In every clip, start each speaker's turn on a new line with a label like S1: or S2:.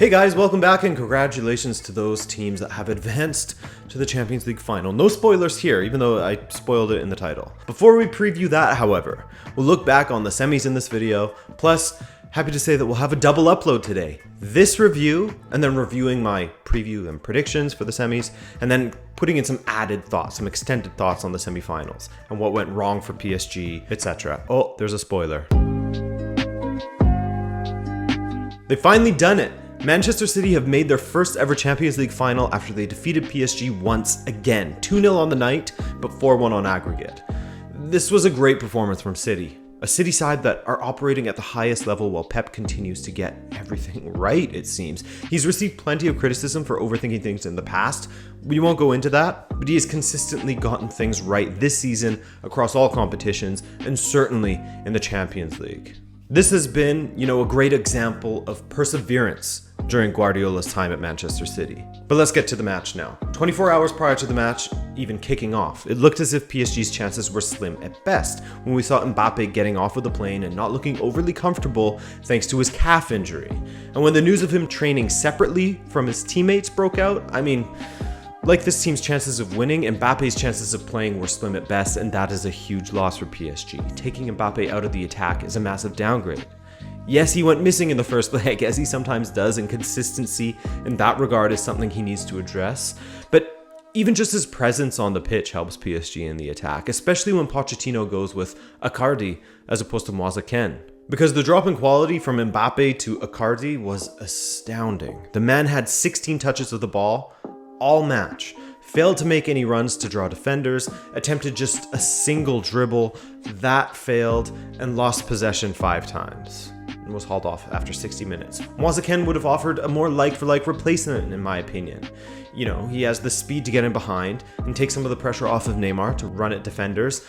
S1: Hey guys, welcome back and congratulations to those teams that have advanced to the Champions League final. No spoilers here, even though I spoiled it in the title. Before we preview that, however, we'll look back on the semis in this video, plus happy to say that we'll have a double upload today. This review, and then reviewing my preview and predictions for the semis, and then putting in some added thoughts, some extended thoughts on the semifinals, and what went wrong for PSG, etc. Oh, there's a spoiler. They've finally done it. Manchester City have made their first ever Champions League final after they defeated PSG once again. 2-0 on the night, but 4-1 on aggregate. This was a great performance from City. A City side that are operating at the highest level while Pep continues to get everything right, it seems. He's received plenty of criticism for overthinking things in the past. We won't go into that, but he has consistently gotten things right this season across all competitions, and certainly in the Champions League. This has been, a great example of perseverance during Guardiola's time at Manchester City. But let's get to the match now. 24 hours prior to the match even kicking off, it looked as if PSG's chances were slim at best when we saw Mbappe getting off of the plane and not looking overly comfortable thanks to his calf injury. And when the news of him training separately from his teammates broke out, like this team's chances of winning, Mbappe's chances of playing were slim at best, and that is a huge loss for PSG. Taking Mbappe out of the attack is a massive downgrade. Yes, he went missing in the first leg, as he sometimes does, and consistency in that regard is something he needs to address. But even just his presence on the pitch helps PSG in the attack, especially when Pochettino goes with Icardi as opposed to Moise-Kean. Because the drop in quality from Mbappe to Icardi was astounding. The man had 16 touches of the ball all match, failed to make any runs to draw defenders, attempted just a single dribble, that failed, and lost possession 5 times. And was hauled off after 60 minutes. Moise-Kean would have offered a more like-for-like replacement, in my opinion. He has the speed to get in behind and take some of the pressure off of Neymar to run at defenders.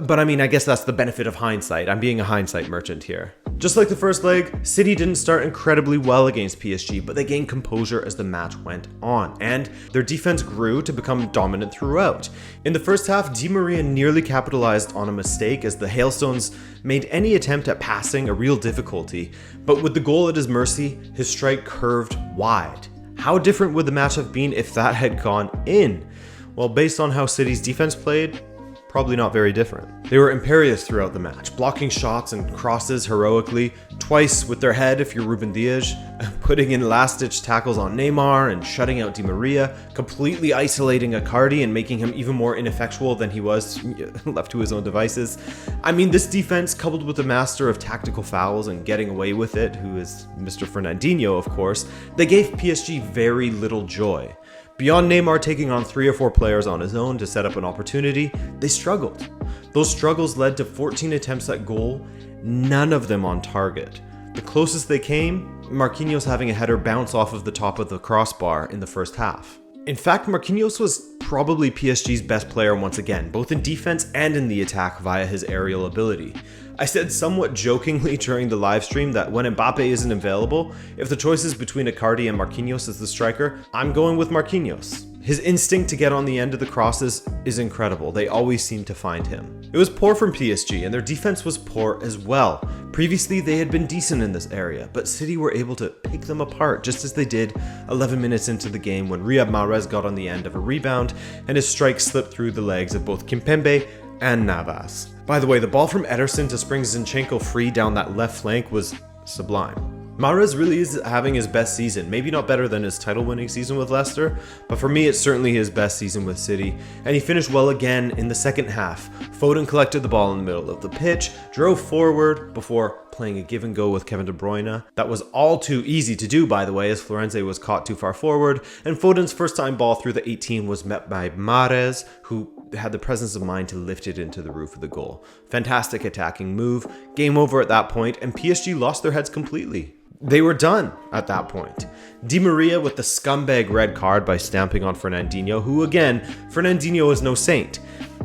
S1: But I guess that's the benefit of hindsight. I'm being a hindsight merchant here. Just like the first leg, City didn't start incredibly well against PSG, but they gained composure as the match went on, and their defense grew to become dominant throughout. In the first half, Di Maria nearly capitalized on a mistake as the Hailstones made any attempt at passing a real difficulty, but with the goal at his mercy, his strike curved wide. How different would the match have been if that had gone in? Well, based on how City's defense played, probably not very different. They were imperious throughout the match, blocking shots and crosses heroically, twice with their head if you're Ruben Dias, putting in last-ditch tackles on Neymar and shutting out Di Maria, completely isolating Icardi and making him even more ineffectual than he was left to his own devices. This defense, coupled with the master of tactical fouls and getting away with it, who is Mr. Fernandinho, of course, they gave PSG very little joy. Beyond Neymar taking on 3 or 4 players on his own to set up an opportunity, they struggled. Those struggles led to 14 attempts at goal, none of them on target. The closest they came, Marquinhos having a header bounce off of the top of the crossbar in the first half. In fact, Marquinhos was probably PSG's best player once again, both in defense and in the attack via his aerial ability. I said somewhat jokingly during the live stream that when Mbappe isn't available, if the choice is between Icardi and Marquinhos as the striker, I'm going with Marquinhos. His instinct to get on the end of the crosses is incredible. They always seem to find him. It was poor from PSG, and their defense was poor as well. Previously, they had been decent in this area, but City were able to pick them apart just as they did 11 minutes into the game when Riyad Mahrez got on the end of a rebound and his strike slipped through the legs of both Kimpembe and Navas. By the way, the ball from Ederson to spring Zinchenko free down that left flank was sublime. Mahrez really is having his best season, maybe not better than his title-winning season with Leicester, but for me it's certainly his best season with City, and he finished well again in the second half. Foden collected the ball in the middle of the pitch, drove forward before playing a give and go with Kevin De Bruyne. That was all too easy to do, by the way, as Florenzi was caught too far forward, and Foden's first time ball through the 18 was met by Mahrez, who had the presence of mind to lift it into the roof of the goal. Fantastic attacking move, game over at that point, and PSG lost their heads completely. They were done at that point. Di Maria with the scumbag red card by stamping on Fernandinho, who again, Fernandinho is no saint.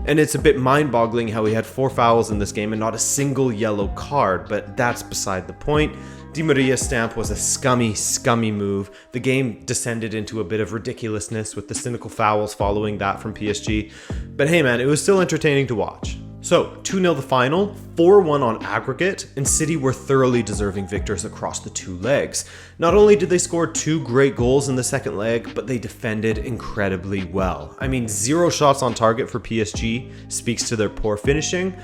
S1: And it's a bit mind-boggling how he had 4 fouls in this game and not a single yellow card, but that's beside the point. Di Maria's stamp was a scummy move. The game descended into a bit of ridiculousness with the cynical fouls following that from PSG. But hey man, it was still entertaining to watch. So, 2-0 the final, 4-1 on aggregate, and City were thoroughly deserving victors across the two legs. Not only did they score 2 great goals in the second leg, but they defended incredibly well. I mean, 0 shots on target for PSG speaks to their poor finishing,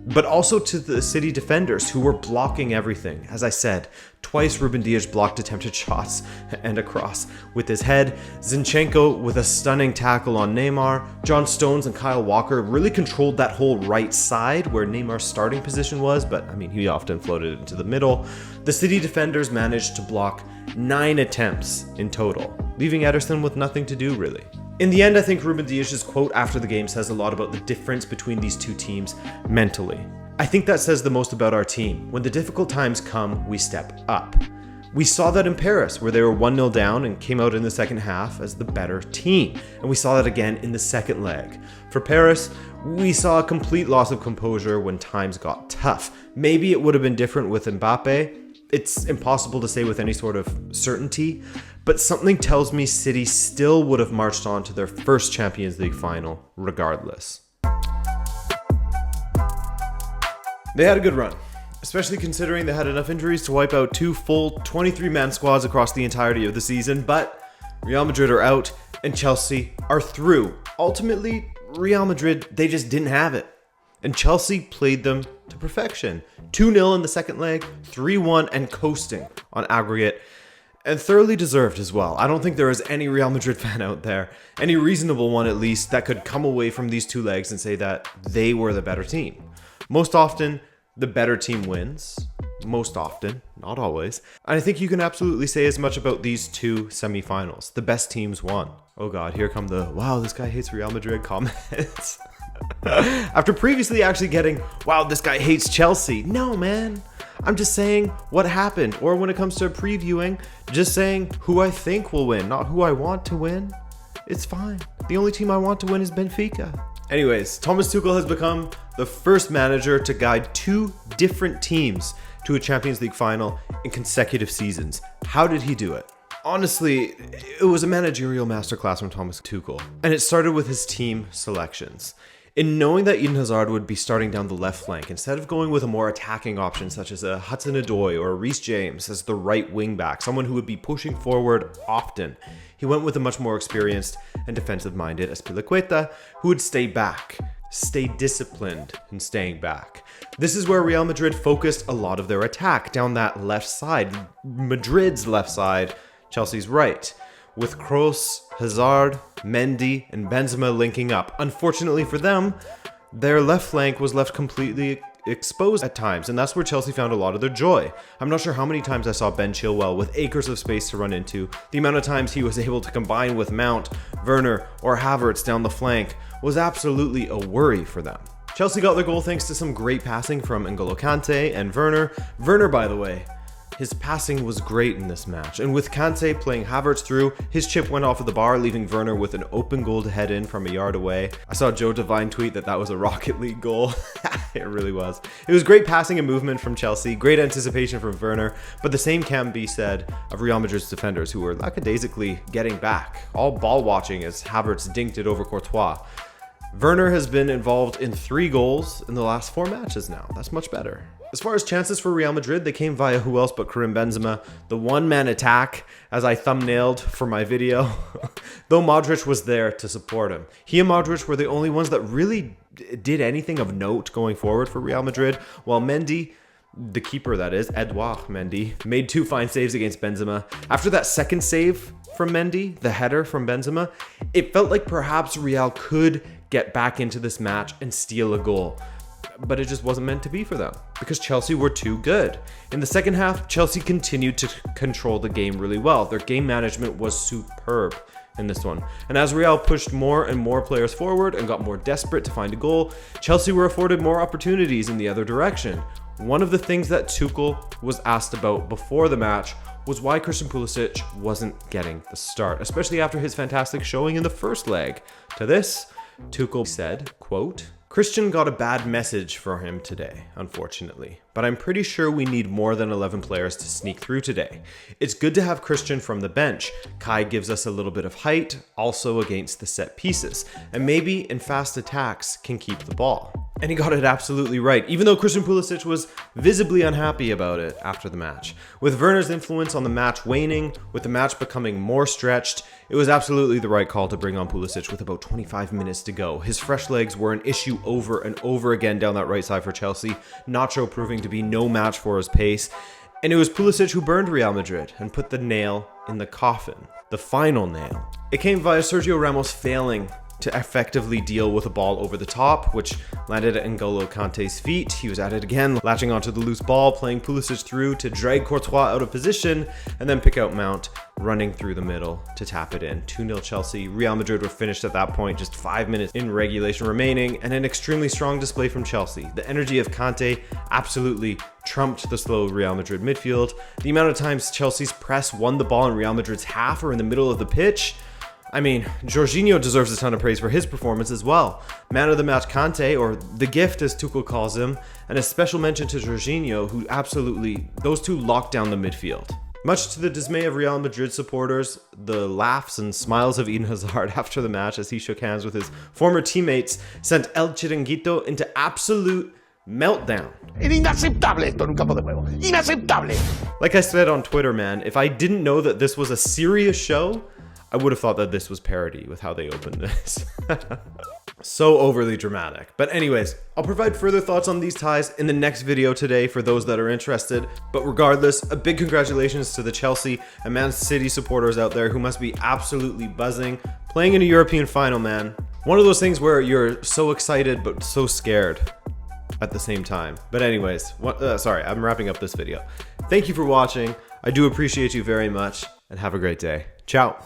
S1: but also to the City defenders who were blocking everything. As I said, twice Ruben Dias blocked attempted shots and a cross with his head. Zinchenko with a stunning tackle on Neymar. John Stones and Kyle Walker really controlled that whole right side where Neymar's starting position was, but I mean, he often floated into the middle. The City defenders managed to block 9 attempts in total, leaving Ederson with nothing to do really. In the end, I think Ruben Dias' quote after the game says a lot about the difference between these two teams mentally. I think that says the most about our team. When the difficult times come, we step up. We saw that in Paris, where they were 1-0 down and came out in the second half as the better team. And we saw that again in the second leg. For Paris, we saw a complete loss of composure when times got tough. Maybe it would have been different with Mbappe. It's impossible to say with any sort of certainty, but something tells me City still would have marched on to their first Champions League final regardless. They had a good run, especially considering they had enough injuries to wipe out 2 full 23-man squads across the entirety of the season, but Real Madrid are out and Chelsea are through. Ultimately, Real Madrid, they just didn't have it. And Chelsea played them to perfection. 2-0 in the second leg, 3-1 and coasting on aggregate. And thoroughly deserved as well. I don't think there is any Real Madrid fan out there, any reasonable one at least, that could come away from these 2 legs and say that they were the better team. Most often, the better team wins. Most often, not always. And I think you can absolutely say as much about these 2 semifinals. The best teams won. Oh god, here come the, wow, this guy hates Real Madrid comments. After previously actually getting, wow, this guy hates Chelsea. No, man. I'm just saying what happened. Or when it comes to previewing, just saying who I think will win, not who I want to win. It's fine. The only team I want to win is Benfica. Anyways, Thomas Tuchel has become the first manager to guide 2 different teams to a Champions League final in consecutive seasons. How did he do it? Honestly, it was a managerial masterclass from Thomas Tuchel. And it started with his team selections. In knowing that Eden Hazard would be starting down the left flank, instead of going with a more attacking option such as a Hudson-Odoi or a Reece James as the right wing back, someone who would be pushing forward often, he went with a much more experienced and defensive-minded Azpilicueta, who would stay back, stay disciplined in staying back. This is where Real Madrid focused a lot of their attack, down that left side, Madrid's left side, Chelsea's right, with Kroos, Hazard, Mendy, and Benzema linking up. Unfortunately for them, their left flank was left completely exposed at times, and that's where Chelsea found a lot of their joy. I'm not sure how many times I saw Ben Chilwell with acres of space to run into. The amount of times he was able to combine with Mount, Werner, or Havertz down the flank was absolutely a worry for them. Chelsea got their goal thanks to some great passing from N'Golo Kanté and Werner. Werner, by the way, his passing was great in this match, and with Kanté playing Havertz through, his chip went off of the bar, leaving Werner with an open goal to head in from a yard away. I saw Joe Devine tweet that was a Rocket League goal. It really was. It was great passing and movement from Chelsea, great anticipation from Werner, but the same can be said of Real Madrid's defenders, who were lackadaisically getting back, all ball watching as Havertz dinked it over Courtois. Werner has been involved in 3 goals in the last 4 matches now. That's much better. As far as chances for Real Madrid, they came via who else but Karim Benzema, the one-man attack, as I thumbnailed for my video, though Modric was there to support him. He and Modric were the only ones that really did anything of note going forward for Real Madrid, while Mendy, the keeper that is, Edouard Mendy, made 2 fine saves against Benzema. After that second save from Mendy, the header from Benzema, it felt like perhaps Real could get back into this match and steal a goal. But it just wasn't meant to be for them because Chelsea were too good. In the second half, Chelsea continued to control the game really well. Their game management was superb in this one. And as Real pushed more and more players forward and got more desperate to find a goal, Chelsea were afforded more opportunities in the other direction. One of the things that Tuchel was asked about before the match was why Christian Pulisic wasn't getting the start, especially after his fantastic showing in the first leg. To this, Tuchel said, quote, "Christian got a bad message for him today, unfortunately. but I'm pretty sure we need more than 11 players to sneak through today. It's good to have Christian from the bench. Kai gives us a little bit of height, also against the set pieces, and maybe in fast attacks can keep the ball. And he got it absolutely right, even though Christian Pulisic was visibly unhappy about it after the match. With Werner's influence on the match waning, with the match becoming more stretched, it was absolutely the right call to bring on Pulisic with about 25 minutes to go. His fresh legs were an issue over and over again down that right side for Chelsea, Nacho proving to be no match for his pace. And it was Pulisic who burned Real Madrid and put the nail in the coffin, the final nail. It came via Sergio Ramos failing to effectively deal with a ball over the top, which landed at N'Golo Kanté's feet. He was at it again, latching onto the loose ball, playing Pulisic through to drag Courtois out of position, and then pick out Mount, running through the middle to tap it in. 2-0 Chelsea. Real Madrid were finished at that point, just 5 minutes in regulation remaining, and an extremely strong display from Chelsea. The energy of Kanté absolutely trumped the slow Real Madrid midfield. The amount of times Chelsea's press won the ball in Real Madrid's half or in the middle of the pitch, I mean, Jorginho deserves a ton of praise for his performance as well. Man of the match Kanté, or the gift as Tuchel calls him, and a special mention to Jorginho, who absolutely, those two locked down the midfield. Much to the dismay of Real Madrid supporters, the laughs and smiles of Eden Hazard after the match as he shook hands with his former teammates sent El Chiringuito into absolute meltdown.
S2: Inaceptable esto en un campo de juego. Inaceptable.
S1: Like I said on Twitter, man, if I didn't know that this was a serious show, I would have thought that this was parody with how they opened this. So overly dramatic. But anyways, I'll provide further thoughts on these ties in the next video today for those that are interested. But regardless, a big congratulations to the Chelsea and Man City supporters out there who must be absolutely buzzing. Playing in a European final, man. One of those things where you're so excited but so scared at the same time. But anyways, sorry, I'm wrapping up this video. Thank you for watching. I do appreciate you very much, and have a great day. Ciao.